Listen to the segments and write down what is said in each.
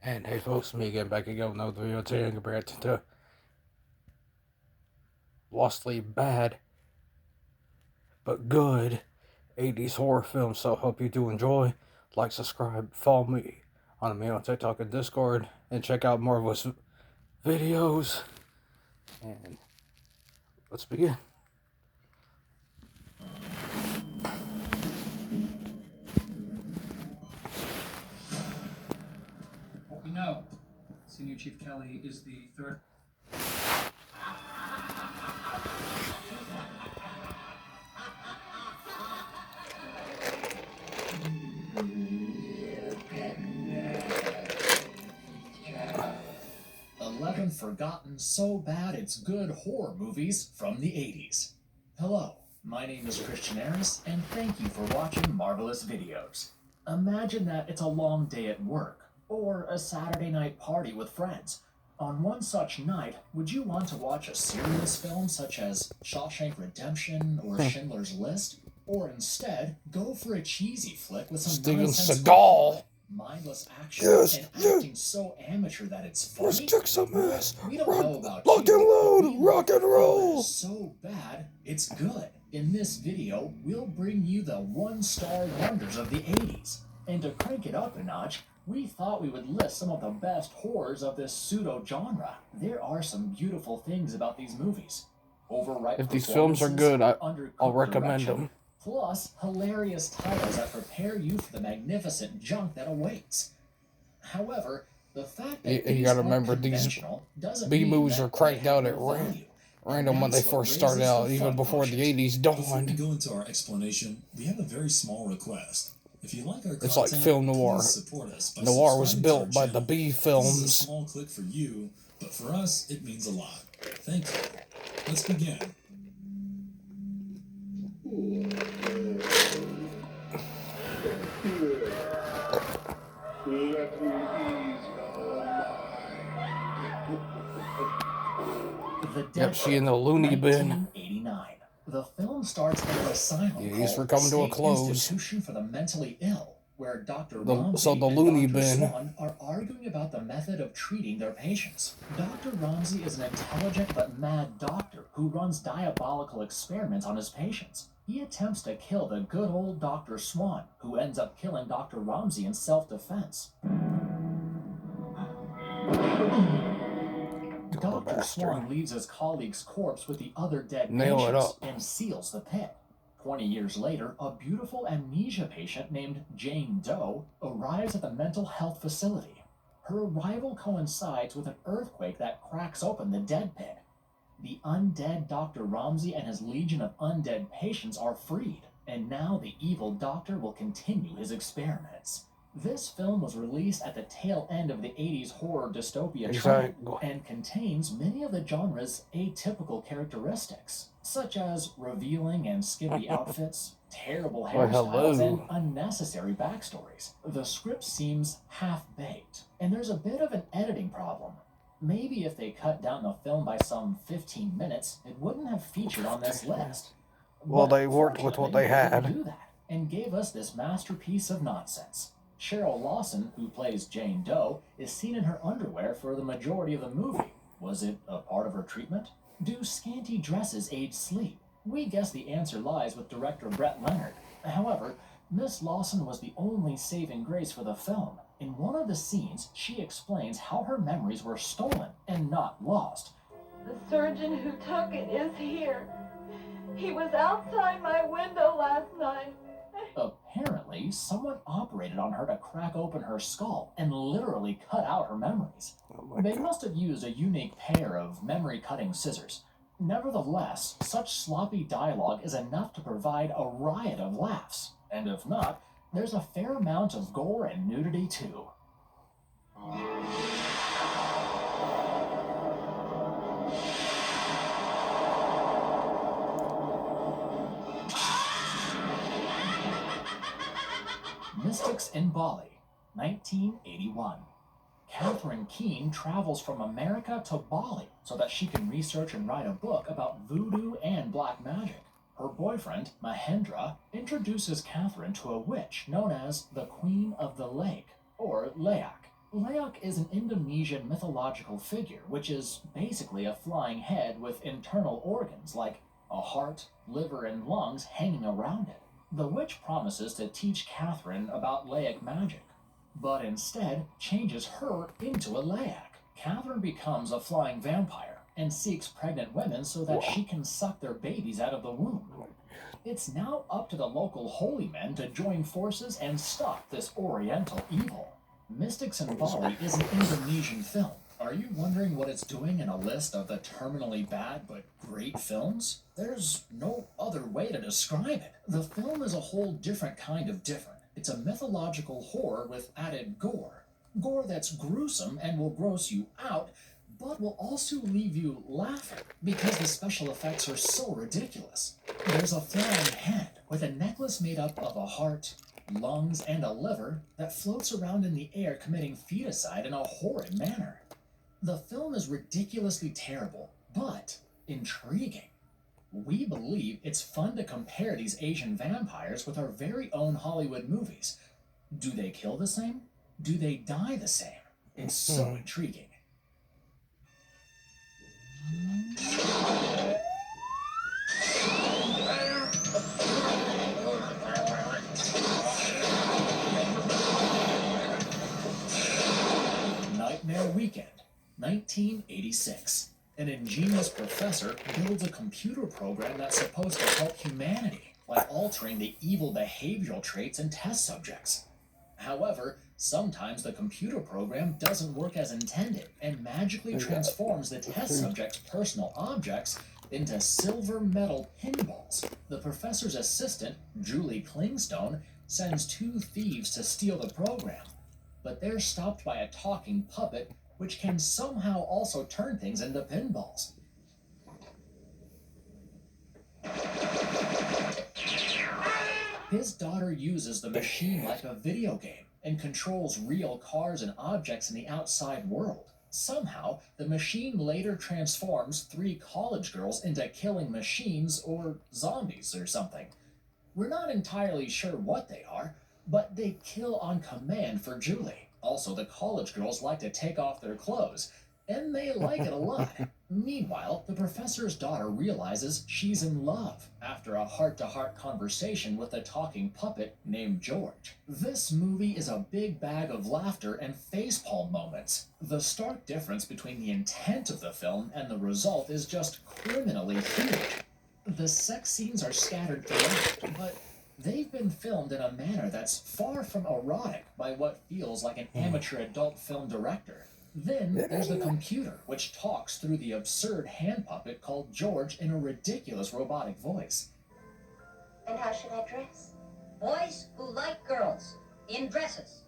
And hey folks, me again, back again with another video today compared to lostly bad but good 80s horror films. So hope you do enjoy. Like, subscribe, follow me on TikTok and Discord, and check out more of us videos. And let's begin. What we know, Senior Chief Kelly is the third. Forgotten so bad it's good horror movies from the 80s. Hello, my name is Christian Aris, and thank you for watching Marvelous Videos. Imagine that it's a long day at work, or a Saturday night party with friends. On one such night, would you want to watch a serious film such as Shawshank Redemption or Schindler's List? Or instead, go for a cheesy flick with some Steven Seagal. Mindless action and acting so amateur that it's funny? Let's kick some ass. We don't know about lock you, and load, rock and roll. So bad, it's good. In this video, we'll bring you the one-star wonders of the 80s. And to crank it up a notch, we thought we would list some of the best horrors of this pseudo-genre. There are some beautiful things about these movies. Overripe if these films are good, I'll recommend them. Plus, hilarious titles that prepare you for the magnificent junk that awaits. However, the fact that you gotta remember, these B movies are cranked out at random when they first started out, even before the 80s dawned. Before we go into our explanation, we have a very small request. If you like our content, it's like film noir. Support us by Noir was built by the B films. This is a small click for you, but for us, it means a lot. Thank you. Let's begin. Yep, she in the loony bin. 1989. The film starts in an asylum called coming to a close. Institution for the Mentally Ill, where Dr. The Ramsey loony and Dr. bin Swan are arguing about the method of treating their patients. Dr. Ramsey is an intelligent but mad doctor who runs diabolical experiments on his patients. He attempts to kill the good old Dr. Swan, who ends up killing Dr. Ramsey in self-defense. Dr. Swan leaves his colleague's corpse with the other dead patients and seals the pit. 20 years later, a beautiful amnesia patient named Jane Doe arrives at the mental health facility. Her arrival coincides with an earthquake that cracks open the dead pit. The undead Dr. Ramsey and his legion of undead patients are freed, and now the evil doctor will continue his experiments. This film was released at the tail end of the 80s horror dystopia trend and contains many of the genre's atypical characteristics, such as revealing and skimpy outfits, terrible hairstyles, and unnecessary backstories. The script seems half-baked, and there's a bit of an editing problem. Maybe if they cut down the film by some 15 minutes, it wouldn't have featured on this list. Well, they worked with what they had. They do that and gave us this masterpiece of nonsense. Cheryl Lawson, who plays Jane Doe, is seen in her underwear for the majority of the movie. Was it a part of her treatment? Do scanty dresses aid sleep? We guess the answer lies with director Brett Leonard. However, Miss Lawson was the only saving grace for the film. In one of the scenes, she explains how her memories were stolen and not lost. The surgeon who took it is here. He was outside my window last night. Apparently, someone operated on her to crack open her skull and literally cut out her memories. They must have used a unique pair of memory-cutting scissors. Nevertheless, such sloppy dialogue is enough to provide a riot of laughs. And if not, there's a fair amount of gore and nudity too. Mystics in Bali, 1981. Catherine Keene travels from America to Bali so that she can research and write a book about voodoo and black magic. Her boyfriend, Mahendra, introduces Catherine to a witch known as the Queen of the Lake, or Layak. Leok is an Indonesian mythological figure, which is basically a flying head with internal organs like a heart, liver, and lungs hanging around it. The witch promises to teach Catherine about Leok magic, but instead changes her into a Leok. Catherine becomes a flying vampire and seeks pregnant women so that she can suck their babies out of the womb. It's now up to the local holy men to join forces and stop this oriental evil. Mystics in Bali is an Indonesian film. Are you wondering what it's doing in a list of the terminally bad but great films? There's no other way to describe it. The film is a whole different kind of different. It's a mythological horror with added gore. Gore that's gruesome and will gross you out, but will also leave you laughing because the special effects are so ridiculous. There's a flying head with a necklace made up of a heart, lungs, and a liver that floats around in the air committing feticide in a horrid manner. The film is ridiculously terrible, but intriguing. We believe it's fun to compare these Asian vampires with our very own Hollywood movies. Do they kill the same? Do they die the same? It's so intriguing. Nightmare Weekend, 1986. An ingenious professor builds a computer program that's supposed to help humanity by altering the evil behavioral traits in test subjects. However, sometimes the computer program doesn't work as intended and magically transforms the test subject's personal objects into silver metal pinballs. The professor's assistant, Julie Clingstone, sends two thieves to steal the program, but they're stopped by a talking puppet which can somehow also turn things into pinballs. His daughter uses the machine like a video game and controls real cars and objects in the outside world. Somehow, the machine later transforms three college girls into killing machines or zombies or something. We're not entirely sure what they are, but they kill on command for Julie. Also, the college girls like to take off their clothes, and they like it a lot. Meanwhile, the professor's daughter realizes she's in love after a heart-to-heart conversation with a talking puppet named George. This movie is a big bag of laughter and facepalm moments. The stark difference between the intent of the film and the result is just criminally huge. The sex scenes are scattered throughout, but they've been filmed in a manner that's far from erotic by what feels like an amateur adult film director. Then there's the computer, which talks through the absurd hand puppet called George in a ridiculous robotic voice. And how should I dress? Boys who like girls, in dresses.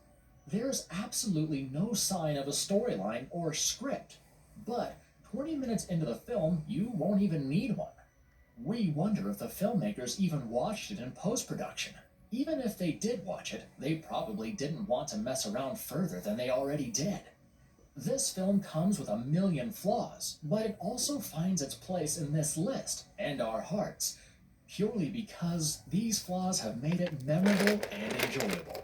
There's absolutely no sign of a storyline or script, but 20 minutes into the film, you won't even need one. We wonder if the filmmakers even watched it in post-production. Even if they did watch it, they probably didn't want to mess around further than they already did. This film comes with a million flaws, but it also finds its place in this list and our hearts, purely because these flaws have made it memorable and enjoyable.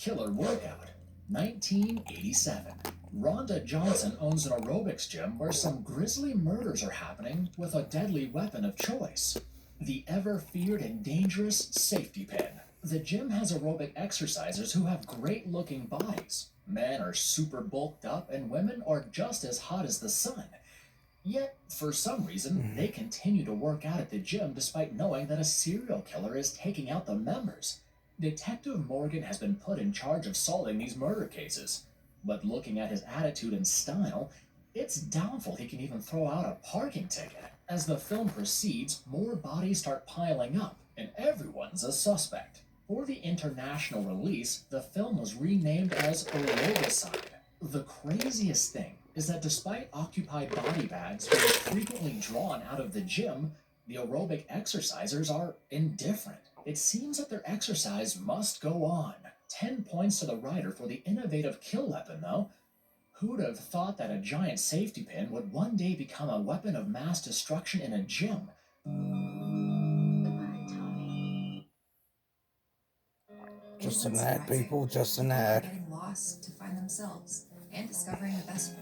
Killer Workout, 1987. Rhonda Johnson owns an aerobics gym where some grisly murders are happening with a deadly weapon of choice, the ever-feared and dangerous safety pin. The gym has aerobic exercisers who have great-looking bodies. Men are super bulked up and women are just as hot as the sun. Yet, for some reason, they continue to work out at the gym despite knowing that a serial killer is taking out the members. Detective Morgan has been put in charge of solving these murder cases. But looking at his attitude and style, it's doubtful he can even throw out a parking ticket. As the film proceeds, more bodies start piling up, and everyone's a suspect. For the international release, the film was renamed as Aerobicide. The craziest thing is that despite occupied body bags being frequently drawn out of the gym, the aerobic exercisers are indifferent. It seems that their exercise must go on. 10 points to the writer for the innovative kill weapon, though. Who'd have thought that a giant safety pin would one day become a weapon of mass destruction in a gym? Goodbye, Tommy. Just an ad, people. Just an ad. Getting lost to find themselves and discovering the best.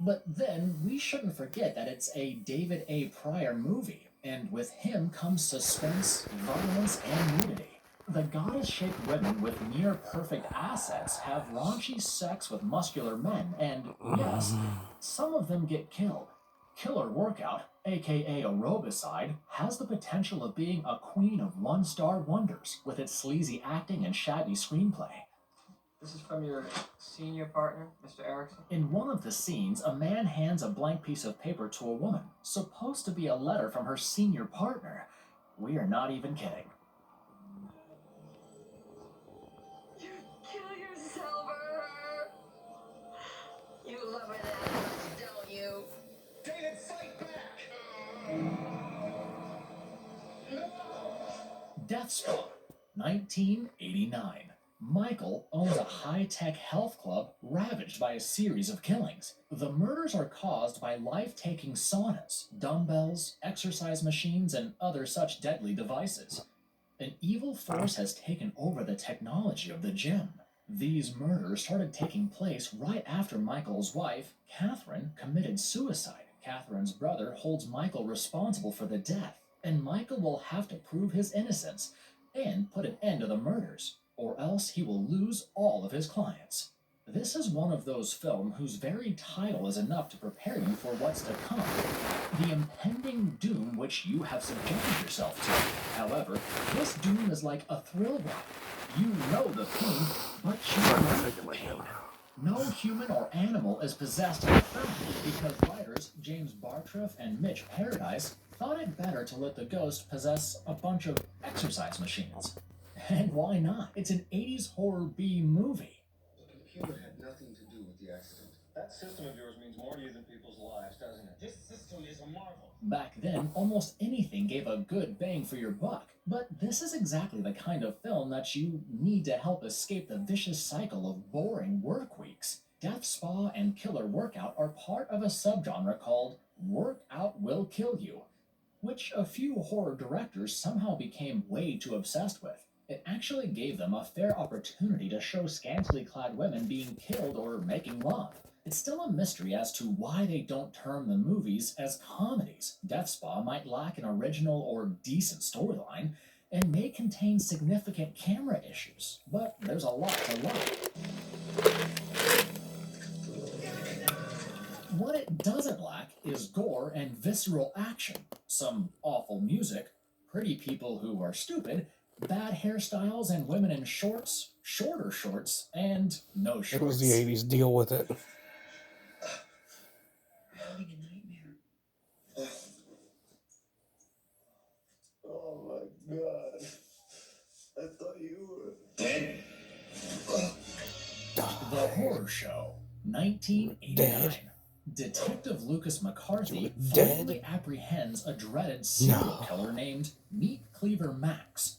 But then we shouldn't forget that it's a David A. Pryor movie, and with him comes suspense, violence, and nudity. The goddess-shaped women with near-perfect assets have raunchy sex with muscular men, and yes, some of them get killed. Killer Workout, aka Aerobicide, has the potential of being a queen of one-star wonders with its sleazy acting and shabby screenplay. This is from your senior partner, Mr. Erickson? In one of the scenes, a man hands a blank piece of paper to a woman, supposed to be a letter from her senior partner. We are not even kidding. You kill yourself for her. You love her that much, don't you? David, fight back! Death Spa, 1989. Michael owns a high-tech health club ravaged by a series of killings. The murders are caused by life-taking saunas, dumbbells, exercise machines, and other such deadly devices. An evil force has taken over the technology of the gym. These murders started taking place right after Michael's wife, Catherine, committed suicide. Catherine's brother holds Michael responsible for the death, and Michael will have to prove his innocence and put an end to the murders, or else he will lose all of his clients. This is one of those films whose very title is enough to prepare you for what's to come, the impending doom which you have subjected yourself to. However, this doom is like a thrill ride. You know the pain, but you know the pain. No human or animal is possessed in the film because writers James Bartroff and Mitch Paradise thought it better to let the ghost possess a bunch of exercise machines. And why not? It's an 80s horror B movie. The computer had nothing to do with the accident. That system of yours means more to you than people's lives, doesn't it? This system is a marvel. Back then, almost anything gave a good bang for your buck. But this is exactly the kind of film that you need to help escape the vicious cycle of boring work weeks. Death Spa and Killer Workout are part of a subgenre called Workout Will Kill You, which a few horror directors somehow became way too obsessed with. It actually gave them a fair opportunity to show scantily clad women being killed or making love. It's still a mystery as to why they don't term the movies as comedies. Death Spa might lack an original or decent storyline and may contain significant camera issues, but there's a lot to like. What it doesn't lack is gore and visceral action, some awful music, pretty people who are stupid, bad hairstyles and women in shorts, shorter shorts, and no shorts. It was the 80s. Deal with it. Having a nightmare. Oh my god. I thought you were dead. The Horror Show, 1989. Dead. Detective Lucas McCarthy Dead? finally apprehends a dreaded serial killer named Meat Cleaver Max.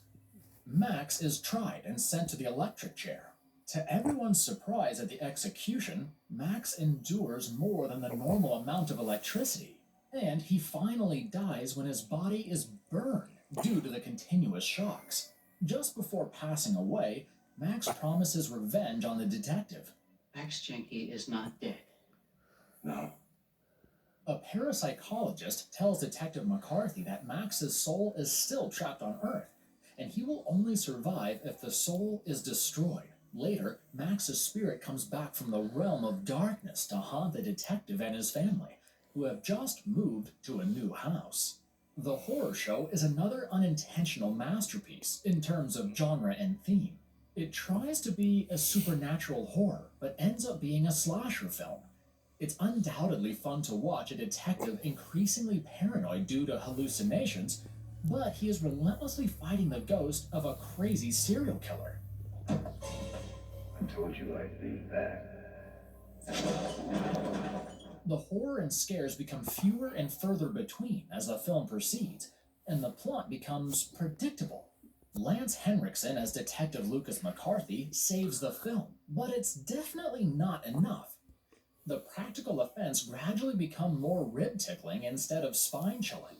Max is tried and sent to the electric chair. To everyone's surprise at the execution, Max endures more than the normal amount of electricity, and he finally dies when his body is burned due to the continuous shocks. Just before passing away, Max promises revenge on the detective. Max Jenke is not dead. No. A parapsychologist tells Detective McCarthy that Max's soul is still trapped on Earth, and he will only survive if the soul is destroyed. Later, Max's spirit comes back from the realm of darkness to haunt the detective and his family, who have just moved to a new house. The Horror Show is another unintentional masterpiece in terms of genre and theme. It tries to be a supernatural horror, but ends up being a slasher film. It's undoubtedly fun to watch a detective increasingly paranoid due to hallucinations, but he is relentlessly fighting the ghost of a crazy serial killer. I told you I'd be back. The horror and scares become fewer and further between as the film proceeds, and the plot becomes predictable. Lance Henriksen as Detective Lucas McCarthy saves the film, but it's definitely not enough. The practical effects gradually become more rib-tickling instead of spine-chilling.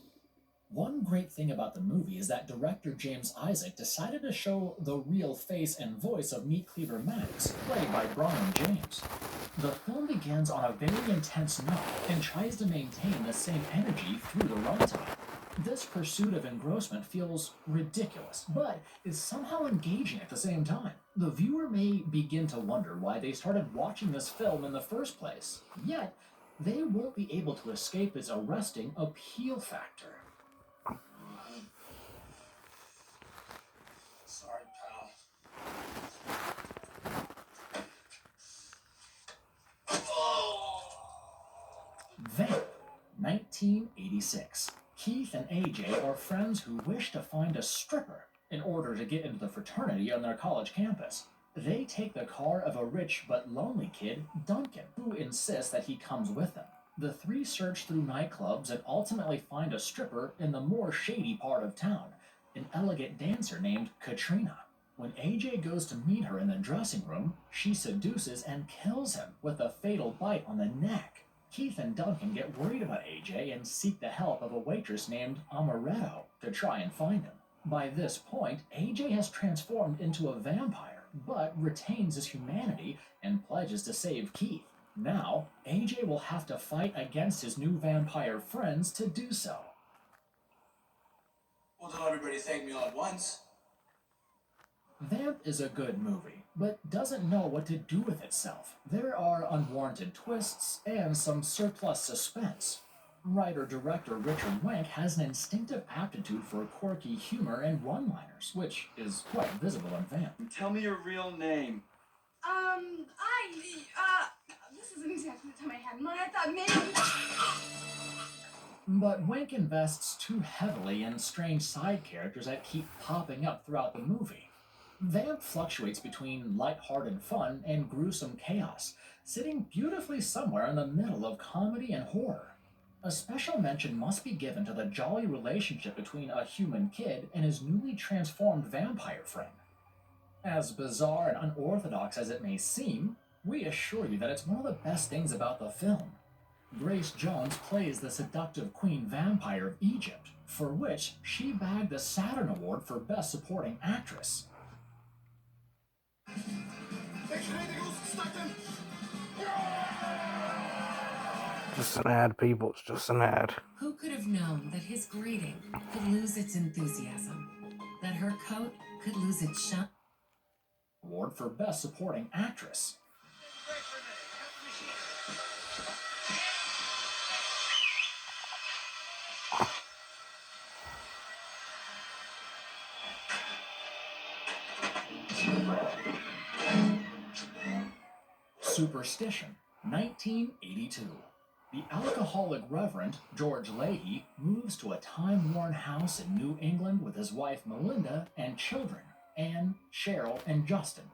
One great thing about the movie is that director James Isaac decided to show the real face and voice of Meat Cleaver Max, played by Brian James. The film begins on a very intense note and tries to maintain the same energy through the runtime. This pursuit of engrossment feels ridiculous, but is somehow engaging at the same time. The viewer may begin to wonder why they started watching this film in the first place, yet they won't be able to escape its arresting appeal factor. Sorry, pal. Vamp, 1986. Keith and AJ are friends who wish to find a stripper in order to get into the fraternity on their college campus. They take the car of a rich but lonely kid, Duncan, who insists that he comes with them. The three search through nightclubs and ultimately find a stripper in the more shady part of town, an elegant dancer named Katrina. When AJ goes to meet her in the dressing room, she seduces and kills him with a fatal bite on the neck. Keith and Duncan get worried about AJ and seek the help of a waitress named Amaretto to try and find him. By this point, AJ has transformed into a vampire, but retains his humanity and pledges to save Keith. Now, AJ will have to fight against his new vampire friends to do so. Well, don't everybody thank me all at once. Vamp is a good movie, but doesn't know what to do with itself. There are unwarranted twists and some surplus suspense. Writer-director Richard Wenk has an instinctive aptitude for quirky humor and one-liners, which is quite visible in Vamp. Tell me your real name. This isn't exactly the time I had in mind. I thought maybe. But Wenk invests too heavily in strange side characters that keep popping up throughout the movie. Vamp fluctuates between lighthearted fun and gruesome chaos, sitting beautifully somewhere in the middle of comedy and horror. A special mention must be given to the jolly relationship between a human kid and his newly transformed vampire friend. As bizarre and unorthodox as it may seem, we assure you that it's one of the best things about the film. Grace Jones plays the seductive queen vampire of Egypt, for which she bagged the Saturn Award for Best Supporting Actress. Just an ad, people. It's just an ad. Who could have known that his greeting could lose its enthusiasm? That her coat could lose its shine? Award for Best Supporting Actress. Superstition, 1982. The alcoholic Reverend George Leahy moves to a time-worn house in New England with his wife Melinda and children, Anne, Cheryl, and Justin.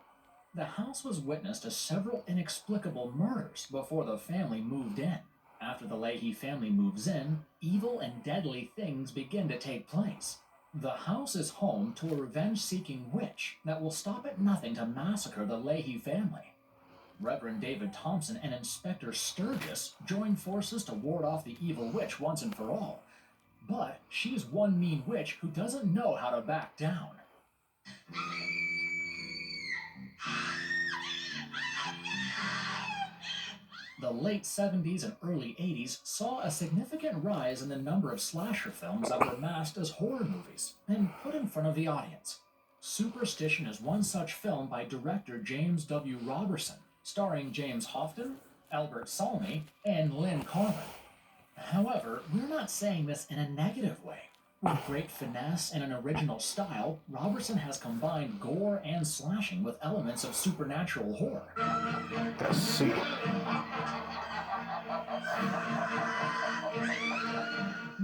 The house was witness to several inexplicable murders before the family moved in. After the Leahy family moves in, evil and deadly things begin to take place. The house is home to a revenge-seeking witch that will stop at nothing to massacre the Leahy family. Reverend David Thompson and Inspector Sturgis join forces to ward off the evil witch once and for all. But she's one mean witch who doesn't know how to back down. The late 70s and early 80s saw a significant rise in the number of slasher films that were masked as horror movies and put in front of the audience. Superstition is one such film by director James W. Robertson, starring James Houghton, Albert Salmi, and Lynn Carlin. However, we're not saying this in a negative way. With great finesse and an original style, Robertson has combined gore and slashing with elements of supernatural horror. Let's see.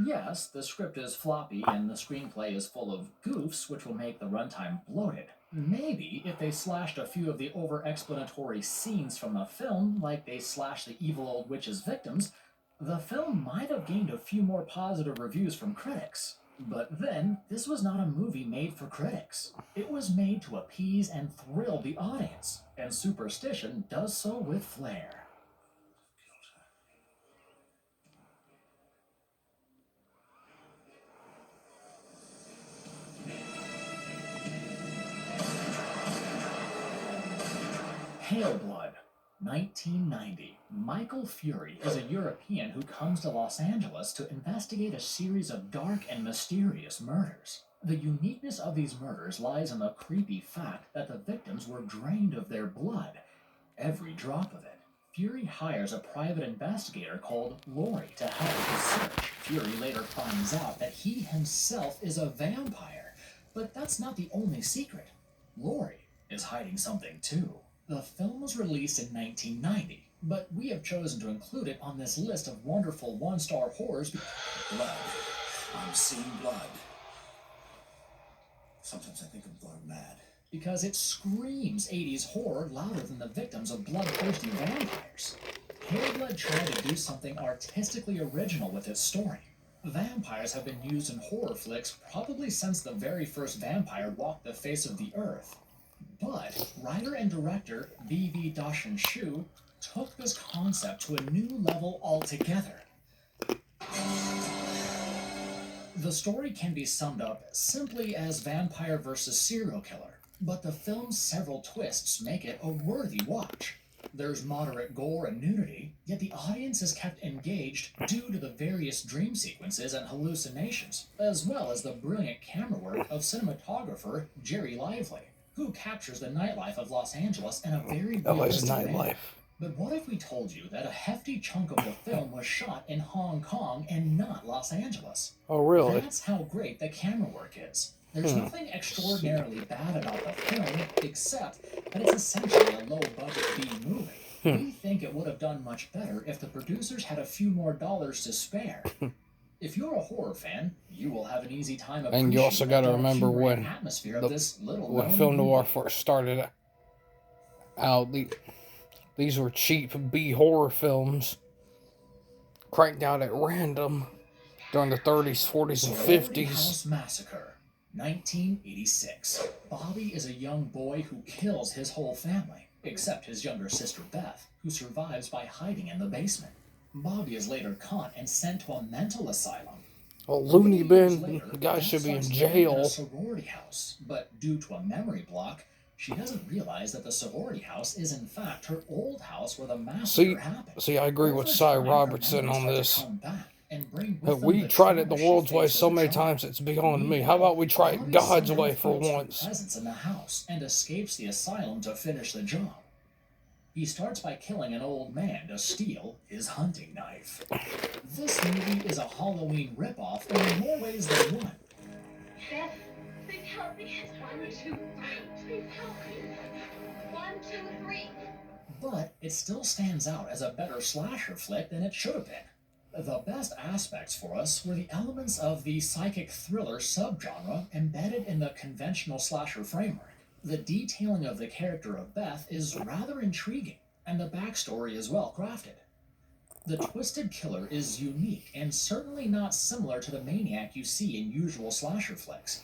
Yes, the script is floppy and the screenplay is full of goofs, which will make the runtime bloated. Maybe if they slashed a few of the over-explanatory scenes from the film, like they slashed the evil old witch's victims, the film might have gained a few more positive reviews from critics. But then, this was not a movie made for critics. It was made to appease and thrill the audience, and Superstition does so with flair. Pale Blood, 1990. Michael Fury is a European who comes to Los Angeles to investigate a series of dark and mysterious murders. The uniqueness of these murders lies in the creepy fact that the victims were drained of their blood, every drop of it. Fury hires a private investigator called Laurie to help his search. Fury later finds out that he himself is a vampire, but that's not the only secret. Laurie is hiding something too. The film was released in 1990, but we have chosen to include it on this list of wonderful one-star horrors. Blood. I'm seeing blood. Sometimes I think I'm going mad. Because it screams 80s horror louder than the victims of bloodthirsty vampires. Pale Blood tried to do something artistically original with its story. Vampires have been used in horror flicks probably since the very first vampire walked the face of the earth. But writer and director V.V. Dashin Shu took this concept to a new level altogether. The story can be summed up simply as vampire versus serial killer, but the film's several twists make it a worthy watch. There's moderate gore and nudity, yet the audience is kept engaged due to the various dream sequences and hallucinations, as well as the brilliant camera work of cinematographer Jerry Lively, who captures the nightlife of Los Angeles in a very realistic manner. But what if we told you that a hefty chunk of the film was shot in Hong Kong and not Los Angeles? Oh, really? That's how great the camera work is. There's nothing extraordinarily bad about the film, except that it's essentially a low-budget B movie. We think it would have done much better if the producers had a few more dollars to spare. If you're a horror fan, you will have an easy time appreciating And you also got to remember when atmosphere of this little when film noir first started out, these were cheap B horror films cranked out at random during the 30s, 40s, and 50s. House Massacre, 1986. Bobby is a young boy who kills his whole family, except his younger sister Beth, who survives by hiding in the basement. Bobby is later caught and sent to a mental asylum. A loony bin, the guy should be in jail. A sorority house, but due to a memory block, she doesn't realize that the sorority house is in fact her old house where the massacre happened. See, I agree with Cy Robertson on this. We tried it the world's way so many times it's beyond me. How about we try it God's way for once? Presence in the house and escapes the asylum to finish the job. He starts by killing an old man to steal his hunting knife. This movie is a Halloween ripoff in more ways than one. Beth, please help me. 1, 2, 3. Please help me. 1, 2, 3. But it still stands out as a better slasher flick than it should have been. The best aspects for us were the elements of the psychic thriller subgenre embedded in the conventional slasher framework. The detailing of the character of Beth is rather intriguing, and the backstory is well crafted. The twisted killer is unique and certainly not similar to the maniac you see in usual slasher flicks.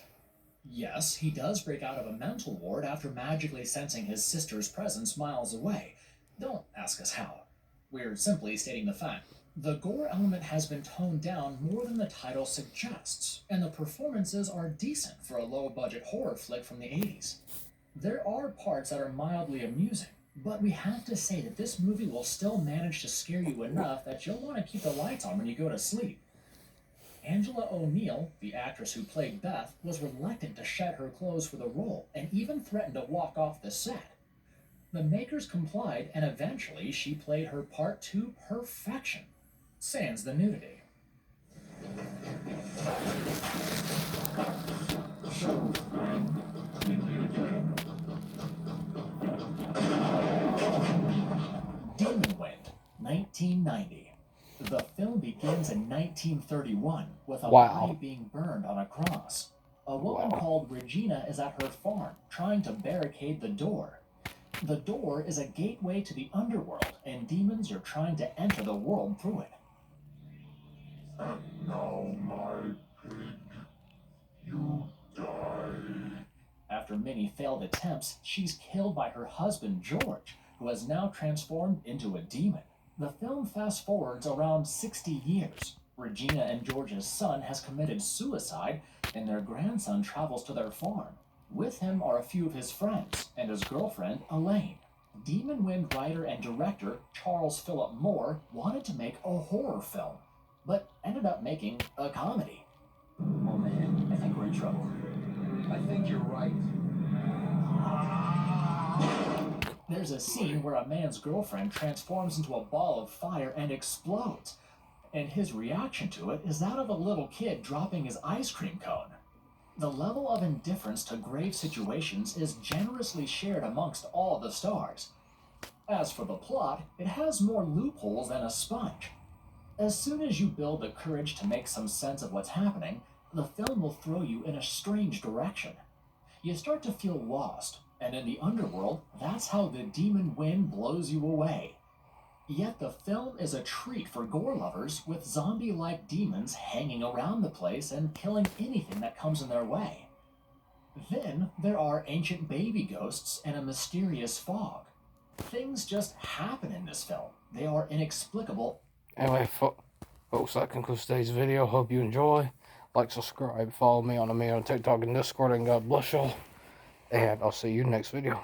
Yes, he does break out of a mental ward after magically sensing his sister's presence miles away. Don't ask us how. We're simply stating the fact. The gore element has been toned down more than the title suggests, and the performances are decent for a low-budget horror flick from the 80s. There are parts that are mildly amusing, but we have to say that this movie will still manage to scare you enough that you'll want to keep the lights on when you go to sleep. Angela O'Neill, the actress who played Beth, was reluctant to shed her clothes for the role and even threatened to walk off the set. The makers complied, and eventually she played her part to perfection, sans the nudity. Demon Wind, 1990. The film begins in 1931 with a body being burned on a cross. A woman called Regina is at her farm trying to barricade the door. The door is a gateway to the underworld, and demons are trying to enter the world through it. And now my pig You die. After many failed attempts, she's killed by her husband, George, who has now transformed into a demon. The film fast forwards around 60 years. Regina and George's son has committed suicide, and their grandson travels to their farm. With him are a few of his friends and his girlfriend, Elaine. Demon Wind writer and director Charles Philip Moore wanted to make a horror film, but ended up making a comedy. Oh man, I think we're in trouble. I think you're right. There's a scene where a man's girlfriend transforms into a ball of fire and explodes, and his reaction to it is that of a little kid dropping his ice cream cone. The level of indifference to grave situations is generously shared amongst all the stars. As for the plot, it has more loopholes than a sponge. As soon as you build the courage to make some sense of what's happening, the film will throw you in a strange direction. You start to feel lost, and in the underworld, that's how the demon wind blows you away. Yet the film is a treat for gore lovers, with zombie-like demons hanging around the place and killing anything that comes in their way. Then there are ancient baby ghosts and a mysterious fog. Things just happen in this film. They are inexplicable. Anyway, folks, that concludes today's video. Hope you enjoy. Like, subscribe, follow me on TikTok and Discord, and God bless y'all. And I'll see you next video.